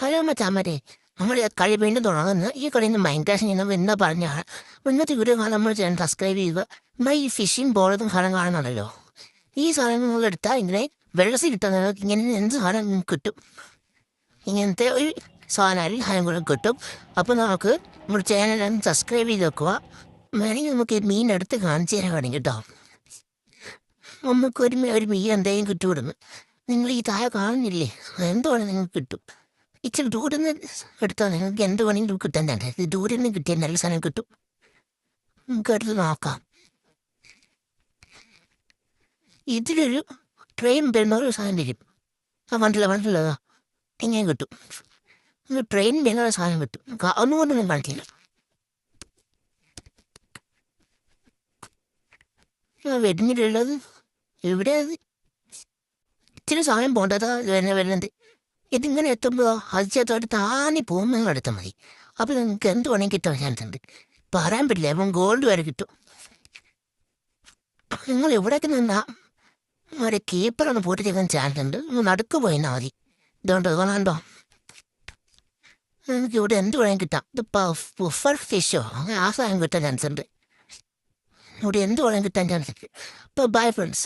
Hello മച്ചാമരെ, നമ്മൾ കളി വീണ്ടും തുടങ്ങുന്നു. ഈ കളിയിൽ നിന്ന് മൈൻഡ് ചെയ്യുന്നത് എന്താ പറഞ്ഞാൽ ഇന്നത്തെ വീഡിയോ കാണാൻ നമ്മൾ ചെയ്യാൻ സബ്സ്ക്രൈബ് ചെയ്യുക. നമ്മൾ ഈ ഫിഷിംഗ് ബോളതും സാധനം കാണുന്നുണ്ടല്ലോ, ഈ സാധനം നിങ്ങൾ എടുത്താൽ ഇങ്ങനെ വെള്ളത്തിൽ കിട്ടാൻ നിങ്ങൾക്ക് ഇങ്ങനെ എന്ത് സാധനം നിങ്ങൾക്ക് കിട്ടും. ഇങ്ങനത്തെ ഒരു സാധനം സാധനം കൂടെ കിട്ടും. അപ്പോൾ നമുക്ക് നമ്മുടെ ചാനൽ സബ്സ്ക്രൈബ് ചെയ്ത് വെക്കുക. വേണമെങ്കിൽ നമുക്ക് ഈ മീൻ എടുത്ത് കാണിച്ചു തരാൻ വേണമെങ്കിൽ കേട്ടോ. നമുക്ക് ഒരു മീൻ എന്തെങ്കിലും കിട്ടുവിടുന്നു. നിങ്ങൾ ഈ താഴെ കാണുന്നില്ലേ, എന്തുവാണ് നിങ്ങൾക്ക് കിട്ടും. ഇച്ചിരി ദൂരെ നിന്ന് എടുത്താൽ നിങ്ങൾക്ക് എന്ത് വേണമെങ്കിലും കിട്ടാൻ തന്നെ. ഇത് ദൂരെ നിന്ന് കിട്ടിയ നല്ല സാധനം കിട്ടും. നമുക്ക് എടുത്ത് നോക്കാം. ഇതിലൊരു ട്രെയിൻ വരുന്ന ഒരു സാധനം വരും. വണ്ടില്ല ഇങ്ങനെ കിട്ടും. ട്രെയിൻ വരുന്ന ഒരു സാധനം കിട്ടും. ഒന്നുകൊണ്ടൊന്നും കാണിക്കില്ല. വരുന്നില്ലുള്ളത് ഇവിടെ ഇച്ചിരി സമയം പോകേണ്ടതാ വരുന്നത്. ഇതിങ്ങനെ എത്തുമ്പോൾ അതിച്ചത്തോട്ട് താനി പോകുമ്പോൾ എടുത്താൽ മതി. അപ്പോൾ നിങ്ങൾക്ക് എന്ത് വേണമെങ്കിൽ കിട്ടാൻ ചാൻസ് ഉണ്ട്. പറയാൻ പറ്റില്ല, അപ്പം ഗോൾഡ് വരെ കിട്ടും. നിങ്ങൾ എവിടേക്ക് നിന്നാൽ ഒരു കീപ്പറൊന്ന് പൂട്ടിച്ചേക്കാൻ ചാൻസ് ഉണ്ട്. നടുക്ക് പോയിന്നാൽ മതി. ഇതുകൊണ്ട് കാണാണ്ടോ, നിങ്ങൾക്ക് ഇവിടെ എന്ത് വേണമെങ്കിൽ കിട്ടാം. ഇതിപ്പോൾ പുഫർ ഫിഷോ അങ്ങനെ ആ സാധനം കിട്ടാൻ ചാൻസ് ഉണ്ട്. ഇവിടെ എന്ത് വേണമെങ്കിൽ കിട്ടാൻ ചാൻസ് ഉണ്ട്. ഇപ്പോൾ ബൈ ഫ്രണ്ട്സ്.